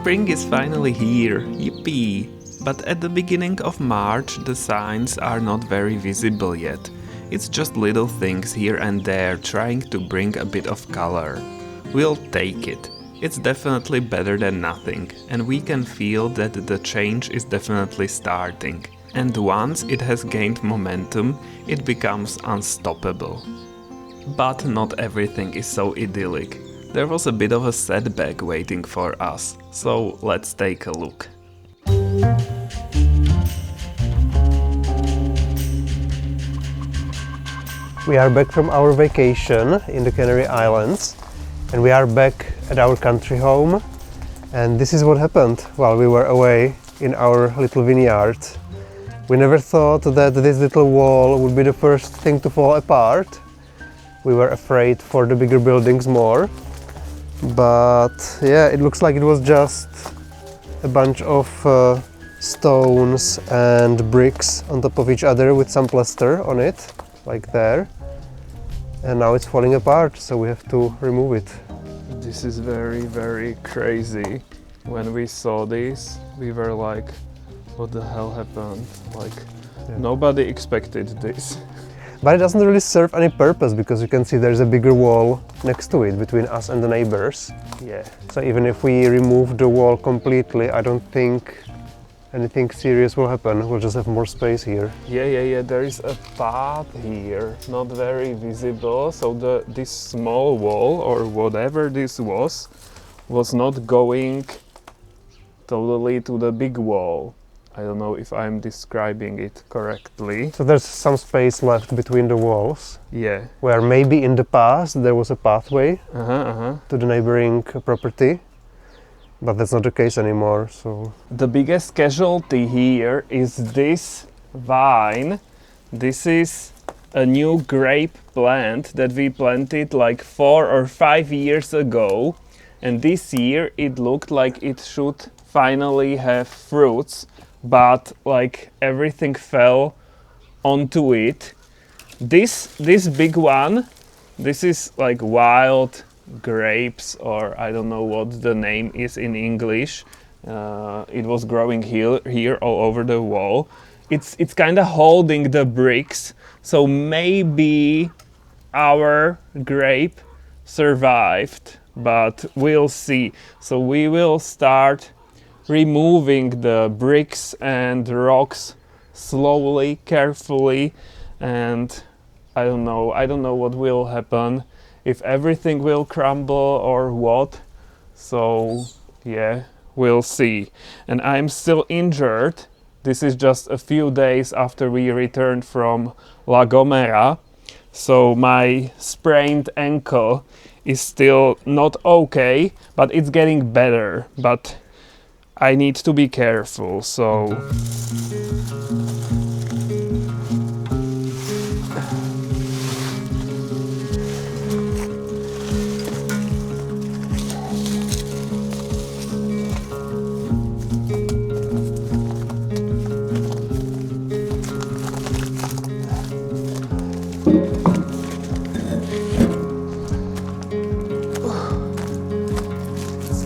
Spring is finally here, yippee! But at the beginning of March the signs are not very visible yet. It's just little things here and there trying to bring a bit of color. We'll take it. It's definitely better than nothing, and we can feel that the change is definitely starting. And once it has gained momentum, it becomes unstoppable. But not everything is so idyllic. There was a bit of a setback waiting for us, so let's take a look. We are back from our vacation in the Canary Islands, and we are back at our country home, and this is what happened while we were away in our little vineyard. We never thought that this little wall would be the first thing to fall apart. We were afraid for the bigger buildings more, but yeah, it looks like it was just a bunch of stones and bricks on top of each other with some plaster on it, like there. And now it's falling apart, so we have to remove it. This is very, very crazy. When we saw this, we were like, what the hell happened? Like, nobody expected this. But it doesn't really serve any purpose, because you can see there's a bigger wall next to it between us and the neighbors. Yeah. So even if we remove the wall completely, I don't think anything serious will happen. We'll just have more space here. Yeah. There is a path here, not very visible. So this small wall, or whatever this was not going totally to the big wall. I don't know if I'm describing it correctly. So there's some space left between the walls. Yeah. Where maybe in the past there was a pathway to the neighboring property. But that's not the case anymore, so... The biggest casualty here is this vine. This is a new grape plant that we planted like 4 or 5 years ago. And this year it looked like it should finally have fruits, but like everything fell onto it. This big one, this is like wild grapes, or I don't know what the name is in English. It was growing here all over the wall. It's kind of holding the bricks, so maybe our grape survived, but we'll see. So we will start removing the bricks and rocks slowly, carefully, and I don't know what will happen, if everything will crumble or what. So yeah, we'll see. And I'm still injured. This is just a few days after we returned from La Gomera, so my sprained ankle is still not okay, but it's getting better. But I need to be careful, so...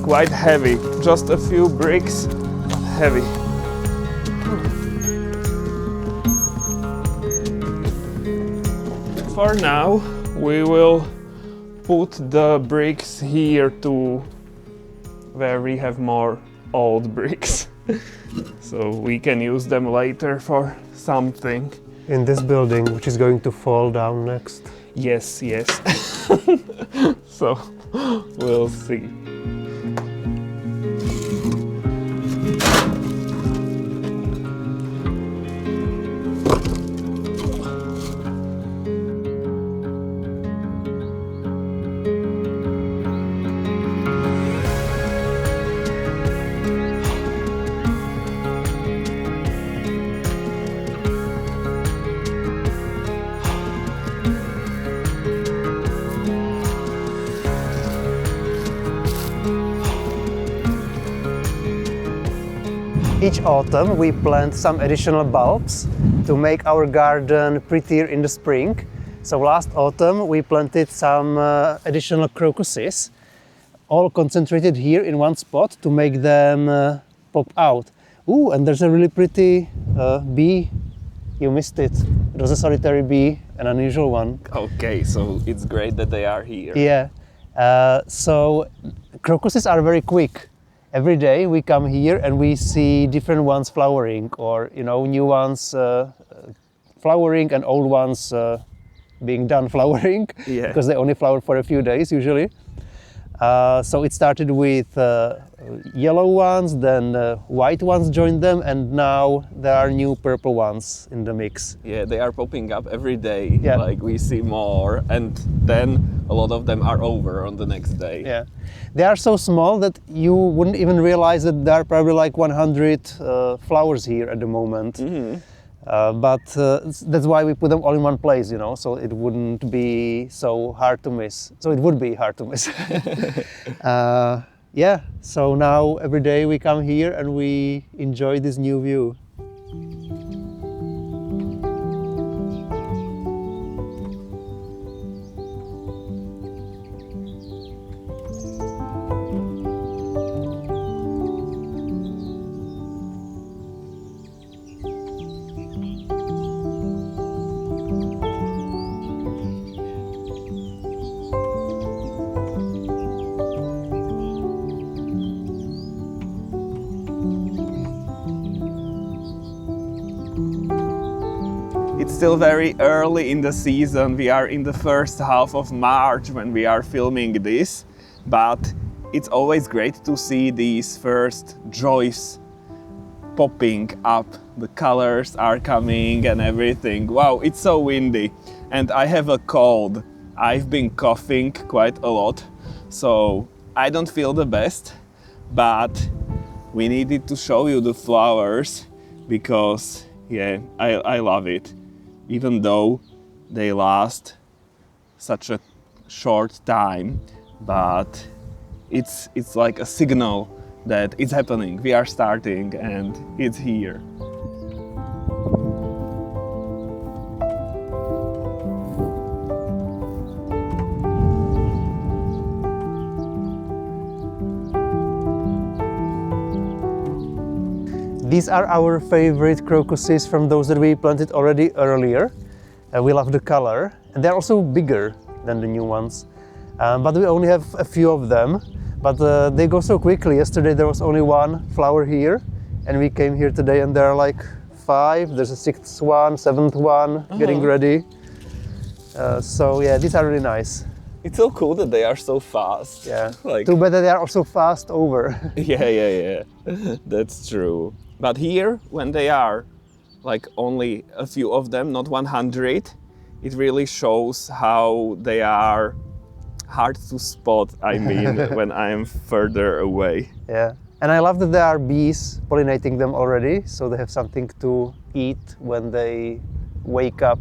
Quite heavy, just a few bricks, heavy. For now, we will put the bricks here to where we have more old bricks, so we can use them later for something. In this building, which is going to fall down next. Yes. So, we'll see. Each autumn we plant some additional bulbs to make our garden prettier in the spring. So last autumn we planted some additional crocuses. all concentrated here in one spot to make them pop out. Ooh, and there's a really pretty bee. You missed it. It was a solitary bee, an unusual one. Okay, so it's great that they are here. Yeah. So crocuses are very quick. Every day we come here and we see different ones flowering, or new ones flowering and old ones being done flowering, Yeah. because they only flower for a few days usually. So it started with yellow ones, then white ones joined them, and now there are new purple ones in the mix. Yeah, they are popping up every day. Yeah. Like we see more, and then a lot of them are over on the next day. Yeah, they are so small that you wouldn't even realize that there are probably like 100 flowers here at the moment. Mm-hmm. But that's why we put them all in one place, so it wouldn't be so hard to miss. So it would be hard to miss. Yeah, so now every day we come here and we enjoy this new view. It's still very early in the season. We are in the first half of March when we are filming this, but it's always great to see these first joys popping up. The colors are coming and everything. Wow, it's so windy and I have a cold. I've been coughing quite a lot, so I don't feel the best, but we needed to show you the flowers because yeah, I love it. Even though they last such a short time, but it's like a signal that it's happening. We are starting and it's here. These are our favorite crocuses from those that we planted already earlier. We love the color, and they're also bigger than the new ones. But we only have a few of them, but they go so quickly. Yesterday there was only one flower here, and we came here today and there are like 5. There's a 6th one, 7th one getting ready. So yeah, these are really nice. It's so cool that they are so fast. Yeah, Like, too bad that they are also fast over. yeah. That's true. But here, when they are like only a few of them, not 100, it really shows how they are hard to spot, I mean, when I am further away. Yeah, and I love that there are bees pollinating them already, so they have something to eat when they wake up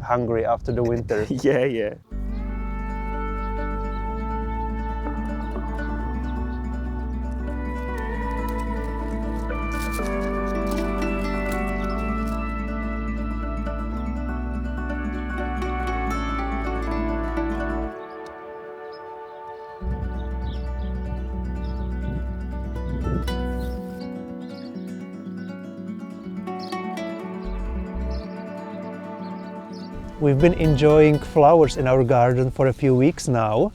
hungry after the winter. Yeah. We've been enjoying flowers in our garden for a few weeks now,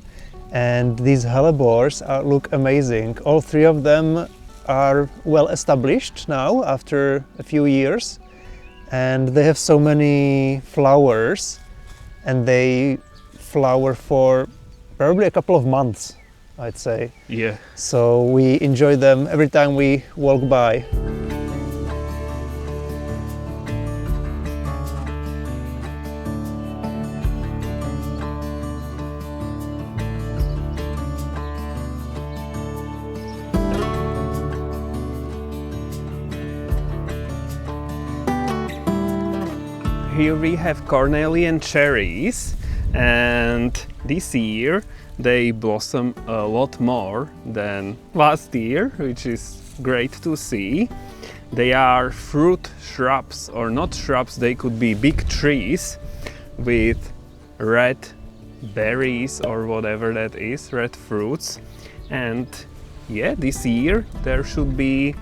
and these hellebores look amazing. All 3 of them are well established now after a few years, and they have so many flowers, and they flower for probably a couple of months, I'd say. Yeah. So we enjoy them every time we walk by. Here we have cornelian cherries, and this year they blossom a lot more than last year, which is great to see. They are fruit shrubs, or not shrubs, they could be big trees with red berries or whatever that is, red fruits. And yeah, this year there should be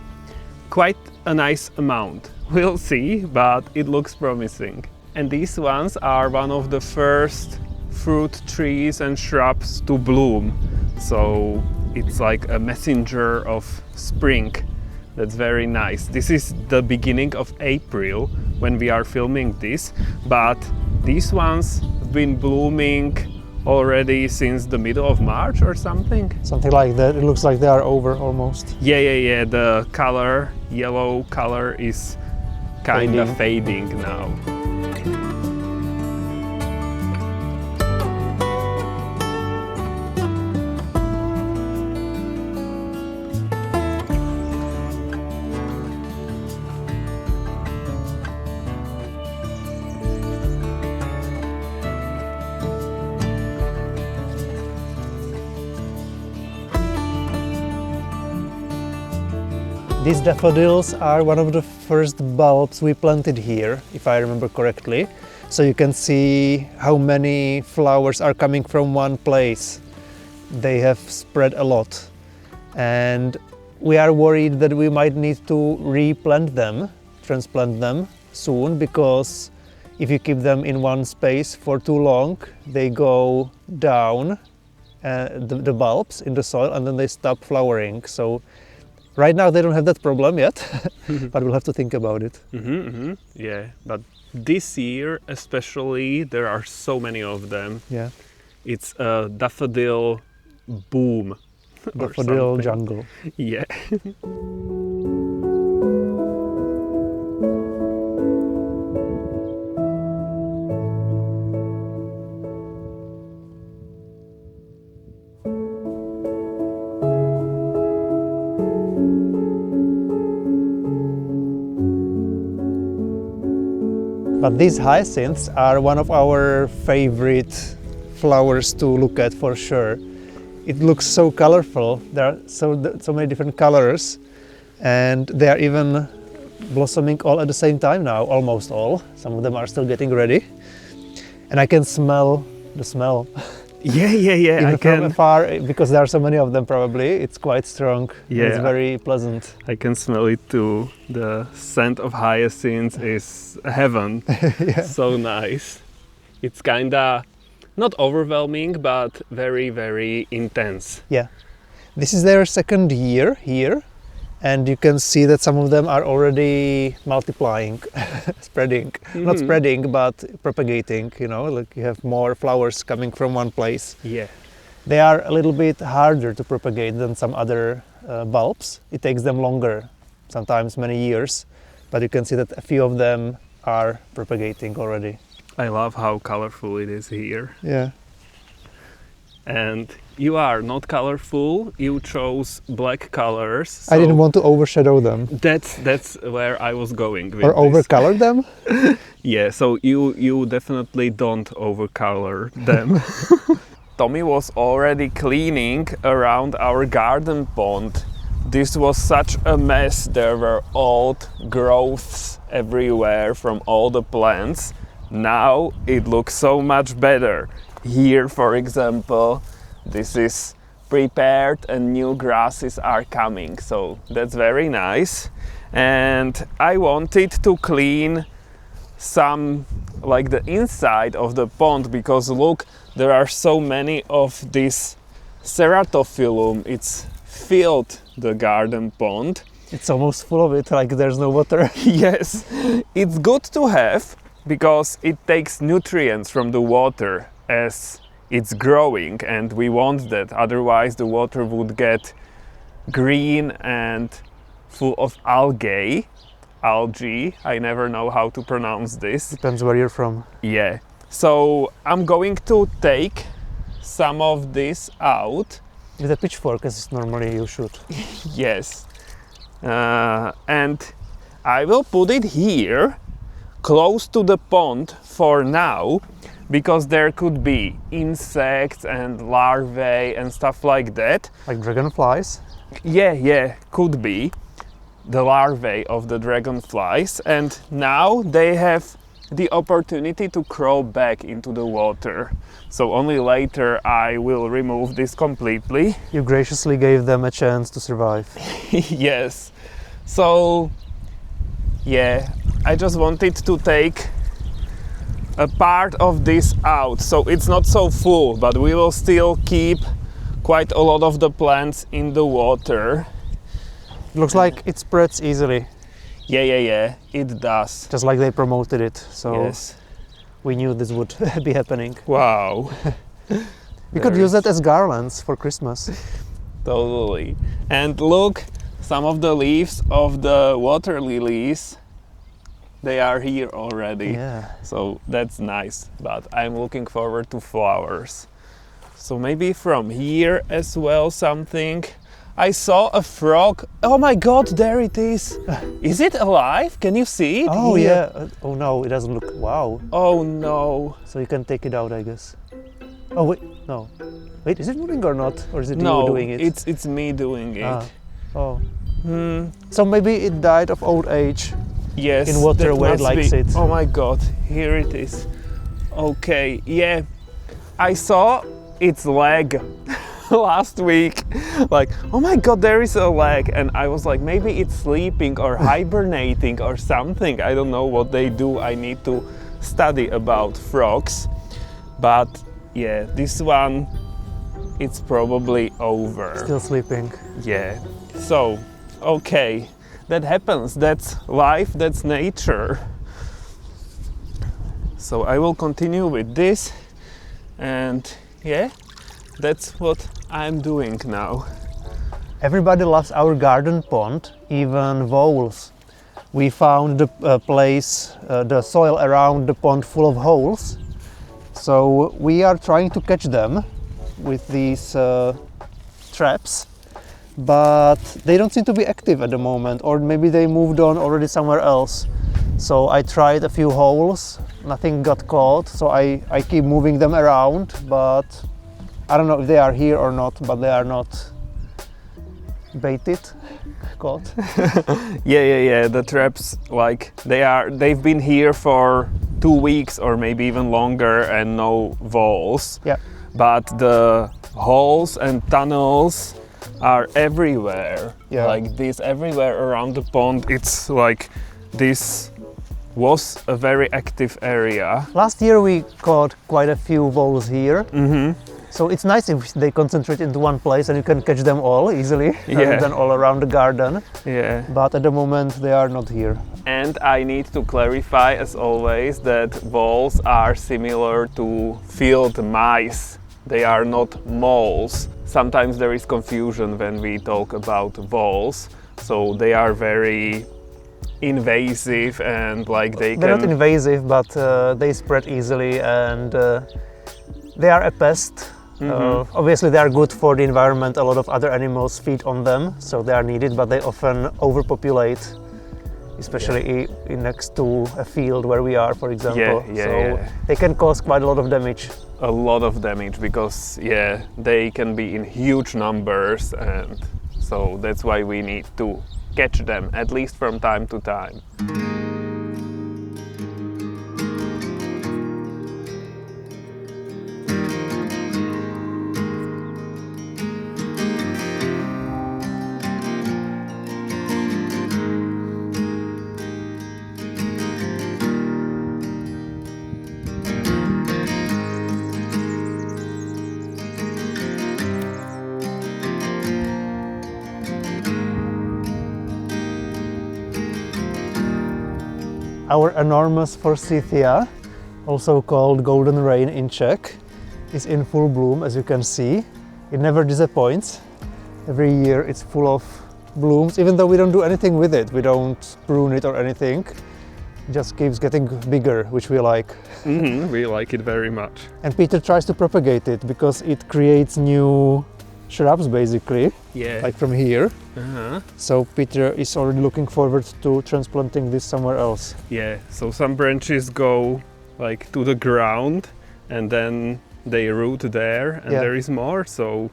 quite a nice amount. We'll see, but it looks promising. And these ones are one of the first fruit trees and shrubs to bloom. So it's like a messenger of spring. That's very nice. This is the beginning of April when we are filming this, but these ones have been blooming already since the middle of March or something. Something like that. It looks like they are over almost. Yeah. The color, yellow color, is kind of fading now. These daffodils are one of the first bulbs we planted here, if I remember correctly. So you can see how many flowers are coming from one place. They have spread a lot. And we are worried that we might need to replant them, transplant them soon, because if you keep them in one space for too long, they go down, the bulbs in the soil, and then they stop flowering. So right now they don't have that problem yet, but we'll have to think about it. Yeah, but this year especially there are so many of them. Yeah, it's a daffodil boom. Daffodil jungle. Yeah. But these hyacinths are one of our favorite flowers to look at for sure. It looks so colorful. There are so many different colors, and they are even blossoming all at the same time now, almost all. Some of them are still getting ready, and I can smell the smell. Yeah. Even I from can. afar, because there are so many of them. Probably it's quite strong. Yeah, it's very pleasant. I can smell it too. The scent of hyacinths is heaven. Yeah. So nice. It's kinda not overwhelming, but very, very intense. Yeah, this is their second year here, and you can see that some of them are already multiplying, spreading. Not spreading, but propagating, you know, like you have more flowers coming from one place. Yeah. They are a little bit harder to propagate than some other bulbs. It takes them longer, sometimes many years, but you can see that a few of them are propagating already. I love how colorful it is here. Yeah. And you are not colorful, you chose black colors. So I didn't want to overshadow them. That's where I was going with Or this. overcolor them. Yeah, so you definitely don't overcolor them. Tommy was already cleaning around our garden pond. This was such a mess. There were old growths everywhere from all the plants. Now it looks so much better. Here, for example, this is prepared and new grasses are coming, so that's very nice. And I wanted to clean some, like the inside of the pond, because look, there are so many of this ceratophyllum. It's filled the garden pond. It's almost full of it, like there's no water. Yes, it's good to have because it takes nutrients from the water as it's growing, and we want that, otherwise the water would get green and full of algae. I never know how to pronounce this. Depends where you're from. Yeah, so I'm going to take some of this out. With a pitchfork, as normally you should. Yes, and I will put it here close to the pond for now, because there could be insects and larvae and stuff like that. Like dragonflies? Yeah, could be the larvae of the dragonflies. And now they have the opportunity to crawl back into the water. So only later I will remove this completely. You graciously gave them a chance to survive. Yes. So yeah, I just wanted to take a part of this out, so it's not so full, but we will still keep quite a lot of the plants in the water. Looks like it spreads easily. Yeah, it does. Just like they promoted it, so Yes. we knew this would be happening. Wow. We could use that as garlands for Christmas. Totally. And look, some of the leaves of the water lilies, they are here already. Yeah. So that's nice, but I'm looking forward to flowers. So maybe from here as well something. I saw a frog. Oh my god, there it is. Is it alive? Can you see it? Oh here? yeah. Oh no, it doesn't look. Wow. Oh no. So you can take it out, I guess. Oh wait, no. Wait, is it moving or not? Or is it No, you doing it? it's me doing it. Ah. Oh. So maybe it died of old age. Yes. In water that where it must likes be. it. Oh my god, here it is. Okay, yeah. I saw its leg last week. Like, oh my god, there is a leg. And I was like, maybe it's sleeping or hibernating or something. I don't know what they do. I need to study about frogs. But yeah, this one, it's probably over. Still sleeping. Yeah. So, okay. That happens. That's life. That's nature. So I will continue with this. And yeah, that's what I'm doing now. Everybody loves our garden pond, even voles. We found the place, the soil around the pond full of holes. So we are trying to catch them with these traps, but they don't seem to be active at the moment, or maybe they moved on already somewhere else. So I tried a few holes, nothing got caught, so I keep moving them around, but I don't know if they are here or not, but they are not baited, caught. Yeah. The traps, like they've been here for 2 weeks or maybe even longer, and no voles. Yeah. But the holes and tunnels are everywhere. Yeah. Like this, everywhere around the pond. It's like this was a very active area. Last year we caught quite a few voles here. So it's nice if they concentrate into one place and you can catch them all easily, rather than all around the garden. Yeah. But at the moment they are not here. And I need to clarify, as always, that voles are similar to field mice. They are not moles. Sometimes there is confusion when we talk about voles. So they are very invasive, and like They're not invasive, but they spread easily, and they are a pest. Obviously they are good for the environment. A lot of other animals feed on them, so they are needed, but they often overpopulate, especially next to a field where we are, for example. They can cause quite a lot of damage. A lot of damage, because they can be in huge numbers, and so that's why we need to catch them, at least from time to time. Our enormous forsythia, also called golden rain in Czech, is in full bloom, as you can see. It never disappoints. Every year it's full of blooms, even though we don't do anything with it. We don't prune it or anything. It just keeps getting bigger, which we like. We like it very much. And Peter tries to propagate it because it creates new shrubs, basically, like from here. So Peter is already looking forward to transplanting this somewhere else. Yeah, so some branches go like to the ground, and then they root there, and there is more, so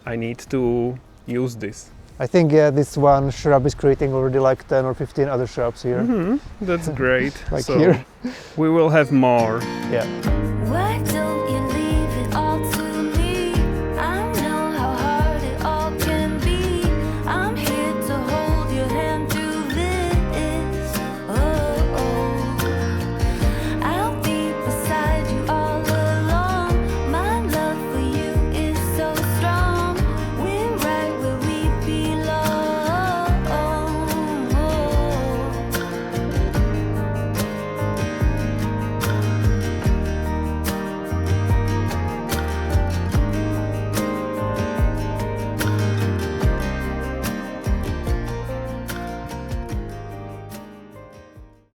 I need to use this. I think this one shrub is creating already like 10 or 15 other shrubs here. That's great. Like so here. we will have more. Yeah.